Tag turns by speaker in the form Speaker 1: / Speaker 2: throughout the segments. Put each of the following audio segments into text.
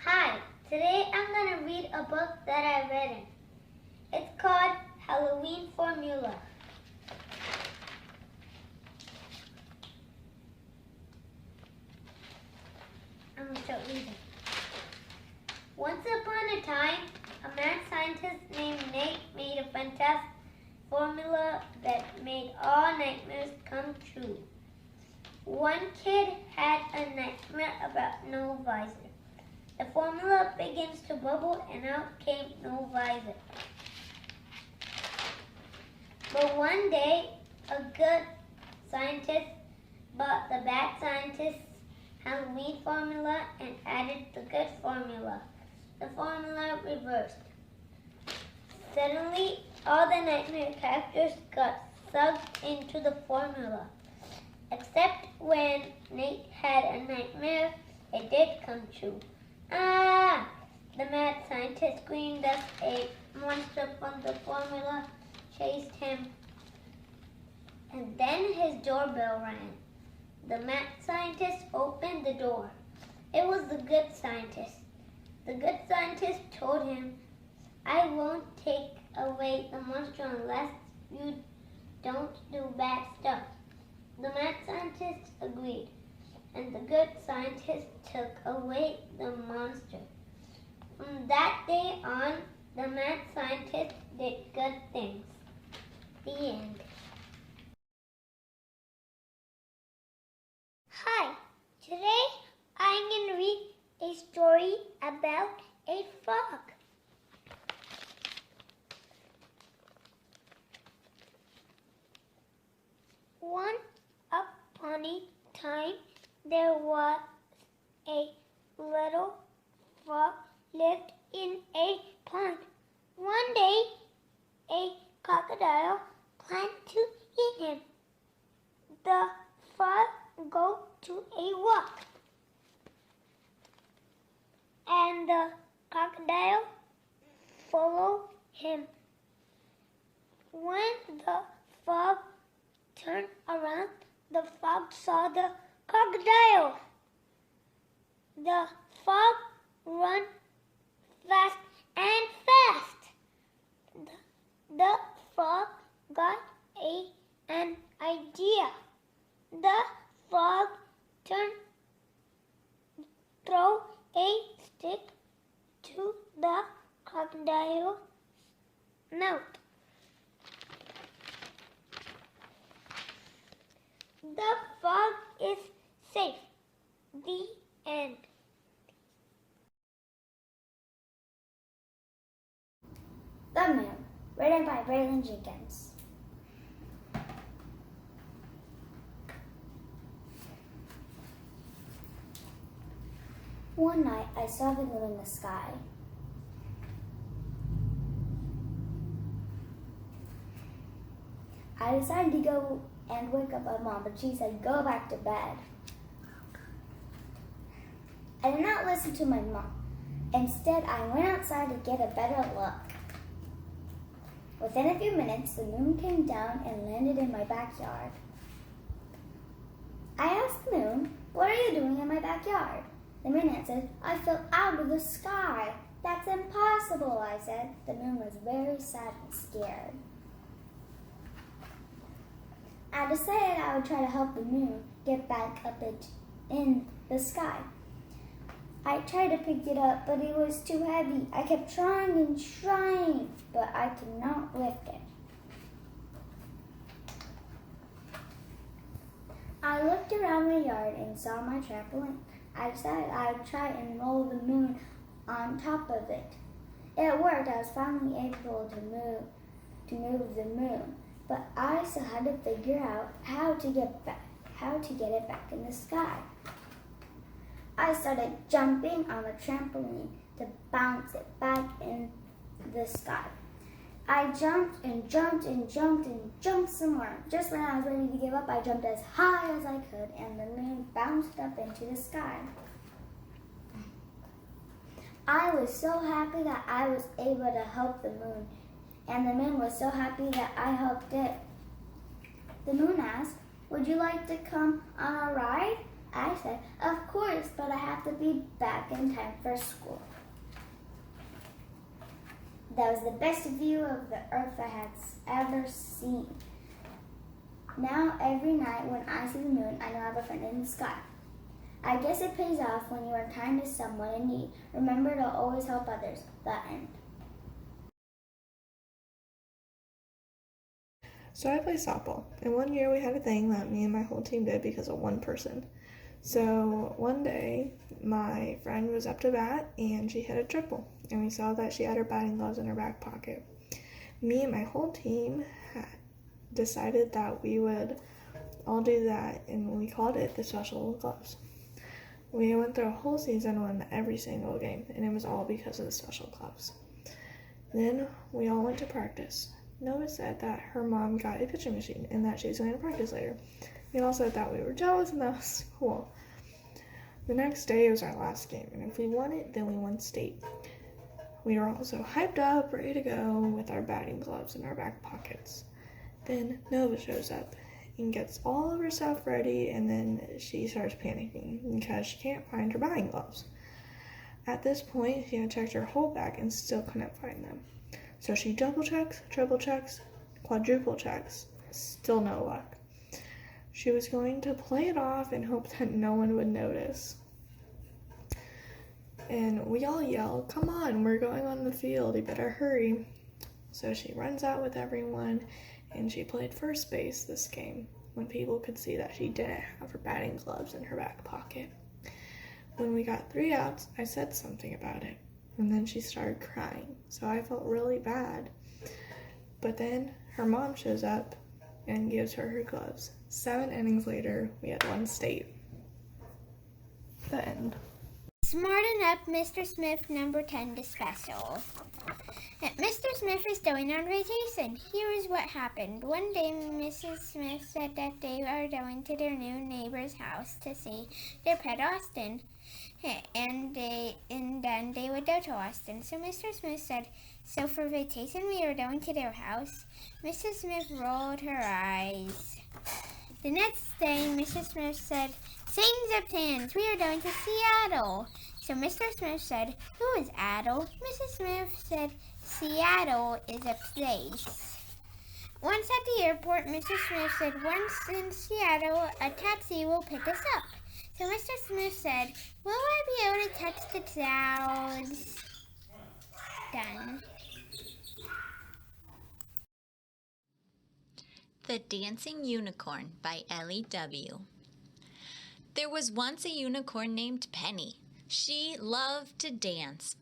Speaker 1: Hi, today I'm going to read a book that I've written. It's called Halloween Formula. I'm going to start reading. Once upon a time, a mad scientist named Nate made a fantastic formula that made all nightmares come true. One kid had a nightmare about no visor. The formula begins to bubble and out came no visor. But one day, a good scientist bought the bad scientist's Halloween formula and added the good formula. The formula reversed. Suddenly, all the nightmare characters got sucked into the formula. Except when Nate had a nightmare, it did come true. Ah! The mad scientist screamed as a monster from the formula chased him. And then his doorbell rang. The mad scientist opened the door. It was the good scientist. The good scientist told him, "I won't take away the monster unless you don't do bad stuff." The mad scientist agreed, and the good scientist took away the monster. From that day on, the mad scientist did good things. The end. Hi, today I'm going to read a story about a frog. Once upon a time, there was a little frog lived in a pond. One day, a crocodile planned to eat him. The frog go to a walk, and the crocodile follow him. When the frog turned around, the frog saw the crocodile. The frog ran fast and fast. The frog got an idea. The frog throw a stick to the crocodile's mouth. The frog is safe. The end.
Speaker 2: The Moon, written by Braylen J. One night, I saw the moon in the sky. I decided to go and wake up my mom, but she said, "Go back to bed." I did not listen to my mom. Instead, I went outside to get a better look. Within a few minutes, the moon came down and landed in my backyard. I asked the moon, "What are you doing in my backyard?" The moon answered, "I fell out of the sky." "That's impossible," I said. The moon was very sad and scared. I decided I would try to help the moon get back up in the sky. I tried to pick it up, but it was too heavy. I kept trying and trying, but I could not lift it. I looked around my yard and saw my trampoline. I decided I would try and roll the moon on top of it. It worked. I was finally able to move the moon, but I still had to figure out how to get it back in the sky. I started jumping on the trampoline to bounce it back in the sky. I jumped and jumped and jumped and jumped some more. Just when I was ready to give up, I jumped as high as I could, and the moon bounced up into the sky. I was so happy that I was able to help the moon, and the moon was so happy that I helped it. The moon asked, "Would you like to come on a ride?" I said, "Of course, but I have to be back in time for school." That was the best view of the earth I had ever seen. Now, every night when I see the moon, I know I have a friend in the sky. I guess it pays off when you are kind to someone in need. Remember to always help others. The end.
Speaker 3: So I play softball, and one year we had a thing that me and my whole team did because of one person. So one day, my friend was up to bat, and she hit a triple, and we saw that she had her batting gloves in her back pocket. Me and my whole team had decided that we would all do that, and we called it the special gloves. We went through a whole season, won every single game, and it was all because of the special gloves. Then we all went to practice. Noah said that her mom got a pitching machine and that she was going to practice later. We all said that we were jealous, and that was cool. The next day was our last game, and if we won it, then we won state. We were all so hyped up, ready to go with our batting gloves in our back pockets. Then Nova shows up and gets all of her stuff ready, and then she starts panicking because she can't find her batting gloves. At this point, she had checked her whole bag and still couldn't find them. So she double checks, triple checks, quadruple checks, still no luck. She was going to play it off and hope that no one would notice. And we all yell, "Come on, we're going on the field, you better hurry." So she runs out with everyone, and she played first base this game when people could see that she didn't have her batting gloves in her back pocket. When we got 3 outs, I said something about it, and then she started crying, so I felt really bad. But then her mom shows up and gives her her gloves. 7 innings later, we had won state. The end.
Speaker 1: Smarten up, Mr. Smith, number 10 to special. Mr. Smith is going on vacation. Here is what happened. One day, Mrs. Smith said that they are going to their new neighbor's house to see their pet Austin, and then they would go to Austin. So Mr. Smith said, "So for vacation, we are going to their house?" Mrs. Smith rolled her eyes. The next day, Mrs. Smith said, "Change of plans. We are going to Seattle." So Mr. Smith said, "Who is Adel?" Mrs. Smith said, "Seattle is a place." Once at the airport, Mr. Smith said, "Once in Seattle, a taxi will pick us up." So Mr. Smith said, "Will I be able to touch the clouds?" Done.
Speaker 4: The Dancing Unicorn by Elie W. There was once a unicorn named Penny. She loved to dance.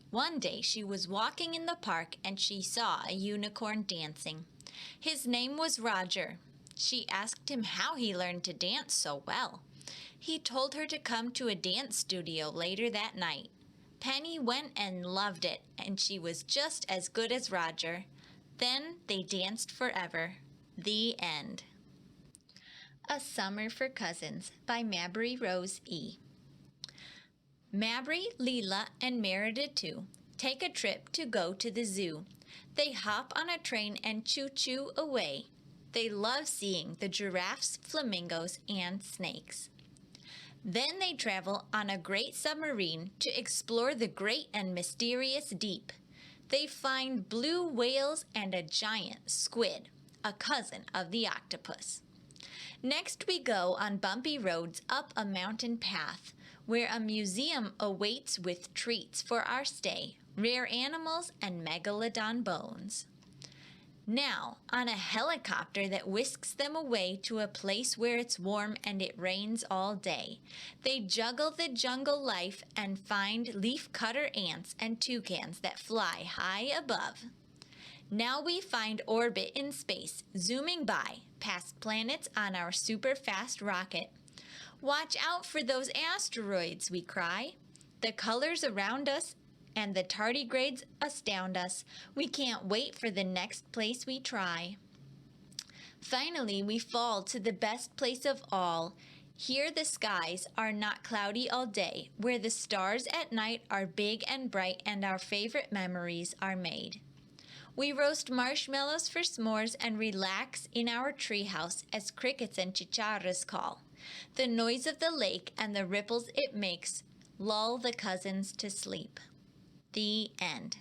Speaker 4: One day she was walking in the park and she saw a unicorn dancing. His name was Roger. She asked him how he learned to dance so well. He told her to come to a dance studio later that night. Penny went and loved it, and she was just as good as Roger. Then they danced forever. The end. A Summer for Cousins by Mabry Rose E. Mabry, Leela, and Merida too take a trip to go to the zoo. They hop on a train and choo-choo away. They love seeing the giraffes, flamingos, and snakes. Then they travel on a great submarine to explore the great and mysterious deep. They find blue whales and a giant squid, a cousin of the octopus. Next we go on bumpy roads up a mountain path, where a museum awaits with treats for our stay, rare animals and megalodon bones. Now, on a helicopter that whisks them away to a place where it's warm and it rains all day, they juggle the jungle life and find leaf-cutter ants and toucans that fly high above. Now we find orbit in space, zooming by, past planets on our super-fast rocket. Watch out for those asteroids, we cry. The colors around us and the tardigrades astound us. We can't wait for the next place we try. Finally, we fall to the best place of all. Here the skies are not cloudy all day, where the stars at night are big and bright and our favorite memories are made. We roast marshmallows for s'mores and relax in our treehouse as crickets and chicharras call. The noise of the lake and the ripples it makes lull the cousins to sleep. The end.